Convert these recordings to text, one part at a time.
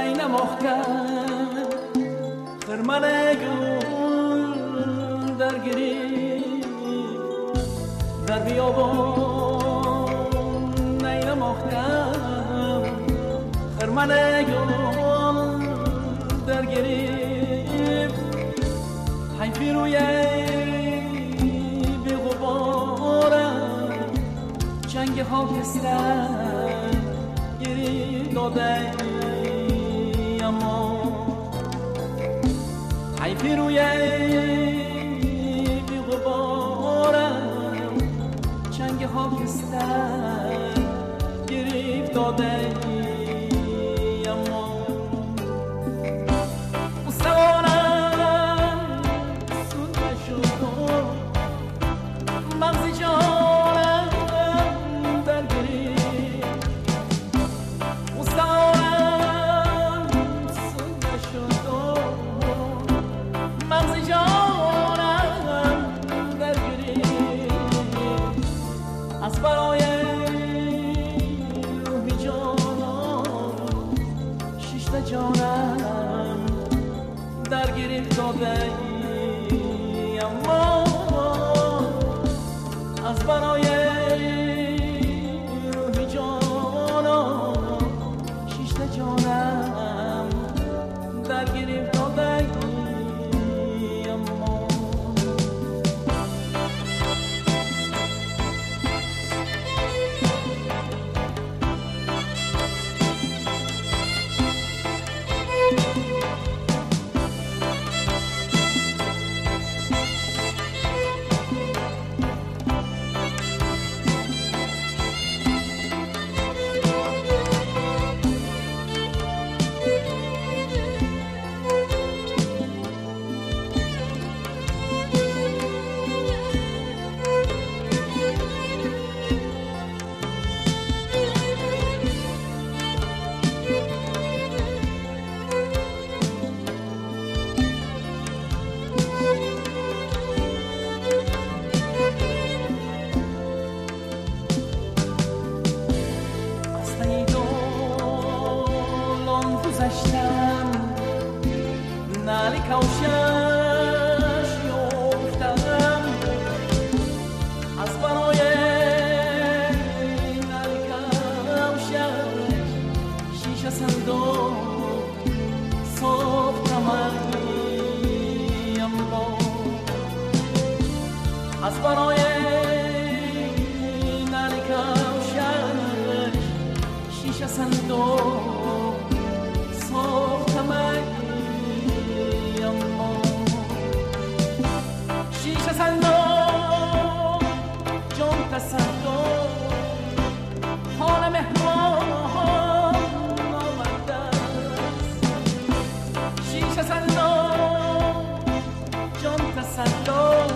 نینا محکم خرمن گل در گری در بیابان نینا محکم خرمن گل در گری حیفی روی بی غبارم جنگ خاکستر گری داده اما حیفی روی بی غبارم جنگ خاکستر گری داده اما مستوانم سود نشد مغزی جانم در گری مستوانم سود نشد مغزی جانم در گری از برای روحی جانم شیشته جانم در گریه داده اما از برای روحی جانم شیشته جانم در گریه داده اما نالی کوشش یافتم از برای نالی کوشش شیشه صندوق ساختم اما از برای نالی کوشش شیشه صندوق ساختم شیشه صندوق جان تصدق حال مهمان آمده است شیشه صندوق جان تصدق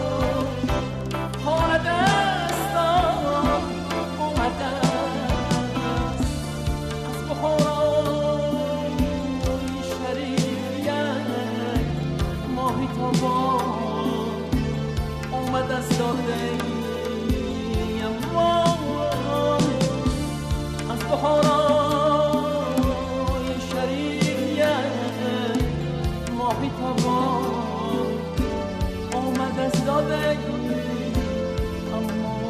حال دستان اومده است از بخورای شریفیت ماهی تابان اومد از داده اما از بخارای شریفیت ماهی تابان اومد از داده اما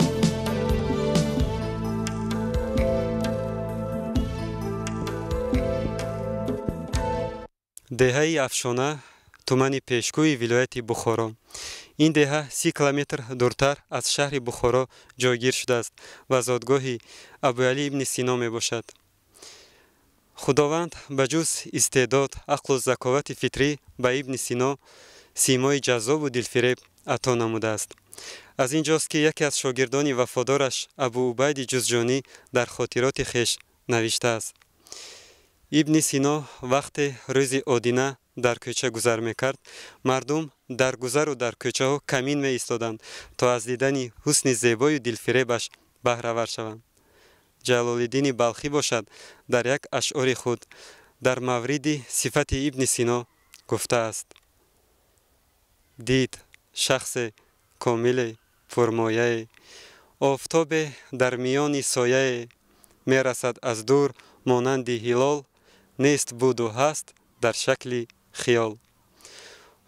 деҳаи Афшона тумани пешгӯи вилояти Бухоро. ин деҳа 30 километр дуртар аз шаҳри Бухоро ҷойгир шудааст ва зодгоҳи Абуалӣ ибни Сино мебошад. худованд ба ҷуз истеъдод, ақлу заковати фитрӣ ба ибни Сино симои ҷаззобу дилфиреб ато намудааст. аз ин ҷост ки яке аз шогирдони вафодораш Абу Убайди Ҷузҷонӣ дар хотироти хеш навиштааст: ибни Сино вақте рӯзи одина дар кӯча гузар мекард, мардум дар гузару дар кӯчаҳо камин меистоданд, то аз дидани ҳусни зебою дилфиребаш баҳравар шаванд. ҷалолиддини балхӣ бошад, дар як ашъори худ дар мавриди сифати ибни Сино гуфтааст: дид шахсе комиле фурмояе, офтобе дар миёни сояе, мерасад аз дур монанди ҳилол, нест буду ҳаст дар шакли хиёл.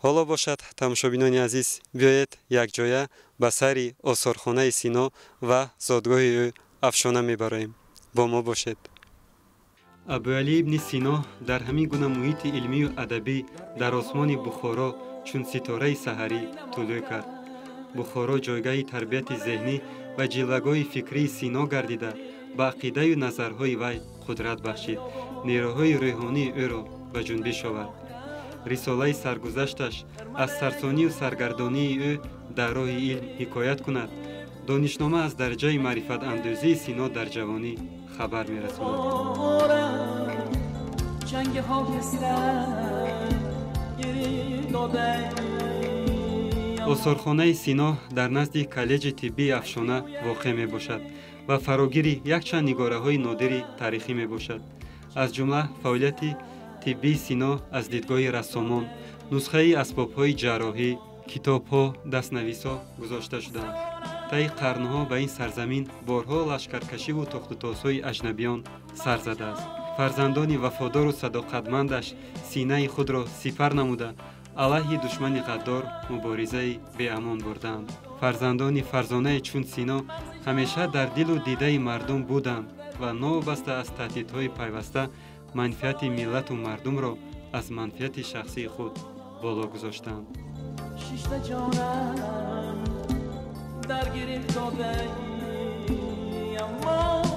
ҳоло бошад тамошобинони азиз, биёед якҷоя ба сари осорхонаи Сино ва зодгоҳи ӯ афшона мебароем. бо мо бошед. абуалӣ ибни Сино дар ҳамин гуна муҳити илмию адабӣ дар осмони Бухоро чун ситораи саҳарӣ тулӯ кард. Бухоро ҷойгоҳи тарбияти зеҳнӣ ва ҷилвагоҳи фикрии Сино гардида, ба ақидаю назарҳои вай қудрат бахшид, нерӯҳои рӯҳонии ӯро ба ҷунбиш овард. рисолаи саргузашташ аз сарсонию саргардонии ӯ дар роҳи илм ҳикоят кунад. донишнома аз дараҷаи маърифатандӯзии Сино дар ҷавонӣ хабар мерасонад. осорхонаи Сино дар назди коллеҷи тиббии Афшона воқеъ мебошад ва фарогири якчанд нигораҳои нодири таърихӣ мебошад. аз ҷумла фаъолияти тиббии Сино аз дидгоҳи рассомон, нусхаи асбобҳои ҷарроҳӣ, китобҳо, дастнависҳо гузошта шудаанд. таи қарнҳо ба ин сарзамин борҳо лашкаркашиву тохтутосҳои аҷнабиён сар задааст. фарзандони вафодору садоқатмандаш синаи худро сипар намуда, алайҳи душмани ғаддор муборизаи беамон бурданд. фарзандони фарзонаи чун Сино ҳамеша дар дилу дидаи мардум буданд ва новобаста аз таҳдидҳои пайваста манфиати миллату мардумро аз манфиати шахсии худ боло гузоштанд. شیشته جانم در گریه داده ای اما